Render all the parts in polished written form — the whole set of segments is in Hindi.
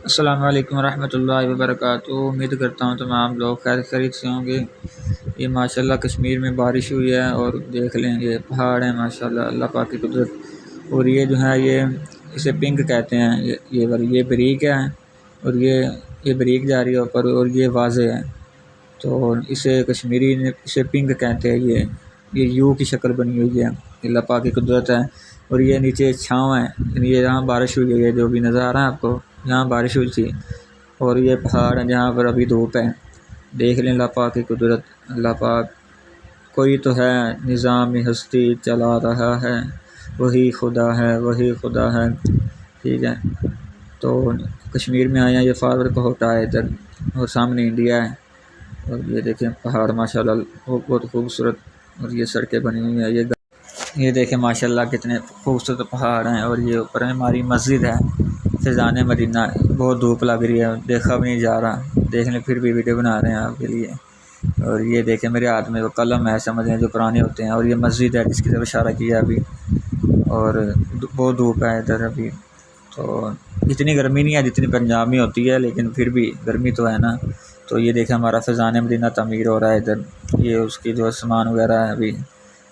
अस्सलाम वालेकुम रहमतुल्लाहि व बरकातुहू। उम्मीद करता हूँ तमाम लोग खैर खैरियत से होंगे। ये माशाल्लाह कश्मीर में बारिश हुई है और देख लें ये पहाड़ है माशाल्लाह, अल्लाह पाक की कुदरत। और ये जो है ये इसे पिंक कहते हैं, ये बरीक है और ये बरीक जा रही है ऊपर और ये वाज़े है, तो इसे कश्मीरी ने इसे पिंक कहते हैं। ये यू की शक्ल बनी हुई है, अल्लाह पाक की कुदरत है। और ये नीचे छाँव है, ये जहाँ बारिश हुई है, ये जो भी नज़र आ रहा है आपको, यहाँ बारिश हुई थी। और ये पहाड़ है जहाँ पर अभी धूप है। देख लें अल्लाह पाक की कुदरत। अल्लाह पाक कोई तो है निज़ाम हस्ती चला रहा है, वही खुदा है, वही खुदा है। ठीक है, तो कश्मीर में आए हैं, ये फारवर कोहटा है इधर और सामने इंडिया है। और ये देखें पहाड़ माशाल्लाह बहुत खूबसूरत, और ये सड़कें बनी हुई हैं। ये देखें माशाल्लाह कितने खूबसूरत पहाड़ हैं। और ये ऊपर हमारी मस्जिद है फ़ैज़ान मदीना। बहुत धूप लग रही है, देखा भी नहीं जा रहा, देखने फिर भी वीडियो बना रहे हैं आपके लिए। और ये देखें मेरे हाथ में वो कलम है, समझ लें जो पुराने होते हैं। और ये मस्जिद है जिसकी तरफ इशारा किया अभी। और बहुत धूप है इधर अभी, तो इतनी गर्मी नहीं है जितनी पंजाब में होती है, लेकिन फिर भी गर्मी तो है ना। तो ये देखें हमारा फ़ैज़ान मदीना तमीर हो रहा है इधर। ये उसकी जो सामान वगैरह है अभी,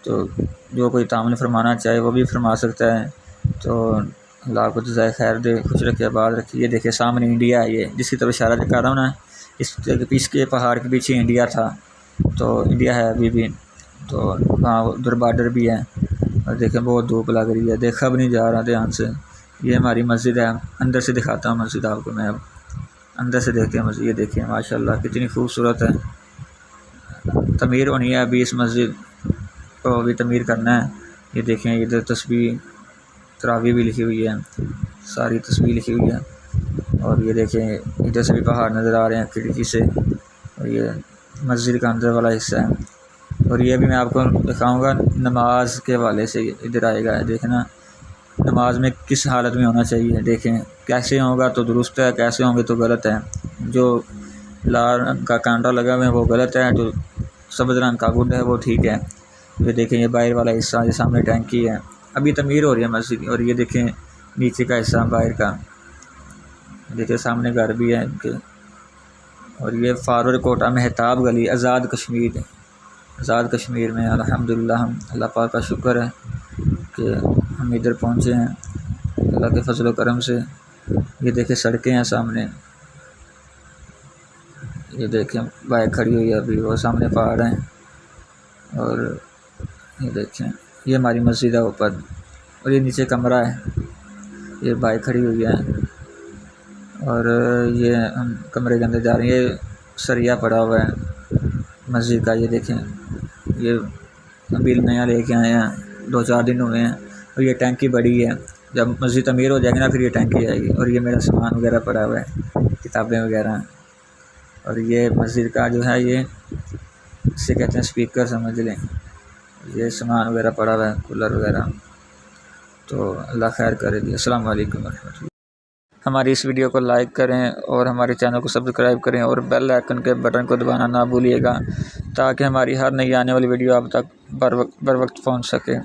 तो जो कोई तामील फरमाना चाहे वो भी फरमा सकता है। तो अल्लाह को जज़ाए खैर दे, खुश रखे, आबाद रखे। ये देखिए सामने इंडिया है, ये जिसकी तरफ इशारा कर रहा हूँ ना, इसके पहाड़ के पीछे इंडिया था, तो इंडिया है अभी भी। तो वहाँ उधर बॉर्डर भी है। और देखें बहुत धूप लग रही है, देखा भी नहीं जा रहा ध्यान से। ये हमारी मस्जिद है, अंदर से दिखाता हूँ मस्जिद आपको मैं अब। अंदर से देखते हैं मस्जिद, ये देखिए माशाल्लाह कितनी खूबसूरत है। तमीर होनी है अभी, इस मस्जिद को अभी तमीर करना है। ये देखें इधर तस्बीह तरावी भी लिखी हुई है, सारी तस्बीह लिखी हुई है। और ये देखें इधर से भी पहाड़ नज़र आ रहे हैं खिड़की से। और ये मस्जिद का अंदर वाला हिस्सा है। और ये भी मैं आपको दिखाऊंगा नमाज के हवाले से, इधर आएगा देखना नमाज में किस हालत में होना चाहिए। देखें कैसे होगा तो दुरुस्त है, कैसे होंगे तो गलत है। जो लाल रंग का कांटा लगा हुआ है वो गलत है, जो सब्ज़ रंग का गुड है वो ठीक है। ये देखें ये बाहर वाला हिस्सा, ये सामने टैंकी है, अभी तमीर हो रही है मस्जिद। और ये देखें नीचे का हिस्सा बाहर का, देखिए सामने घर भी है इनके। और ये फारवर कोटा मेहताब गली आज़ाद कश्मीर, आज़ाद कश्मीर में अल्हम्दुलिल्लाह हम अल्लाह पाक का शुक्र है कि हम इधर पहुँचे हैं अल्लाह के फजल व करम से। ये देखें सड़कें हैं सामने, ये देखें बाइक खड़ी हुई है अभी, वो सामने पहाड़ हैं। और ये देखें ये हमारी मस्जिद है ऊपर, और ये नीचे कमरा है, ये बाइक खड़ी हुई है। और ये हम कमरे के अंदर जा रहे हैं। ये सरिया पड़ा हुआ है मस्जिद का, ये देखें ये अभी नया लेके आए हैं, 2-4 दिन हुए हैं। और ये टैंकी बड़ी है, जब मस्जिद अमीर हो जाएगी ना फिर ये टैंकी आएगी। और ये मेरा सामान वगैरह पड़ा हुआ है, किताबें वगैरह। और ये मस्जिद का जो है ये इसे कहते हैं स्पीकर समझ लें, ये सामान वगैरह पड़ा हुआ है, कूलर वगैरह। तो अल्लाह खैर करेगी। अस्सलाम वालेकुम रहमतुल्लाह। हमारी इस वीडियो को लाइक करें और हमारे चैनल को सब्सक्राइब करें और बेल आइकन के बटन को दबाना ना भूलिएगा, ताकि हमारी हर नई आने वाली वीडियो आप तक बर वक्त पहुँच सके।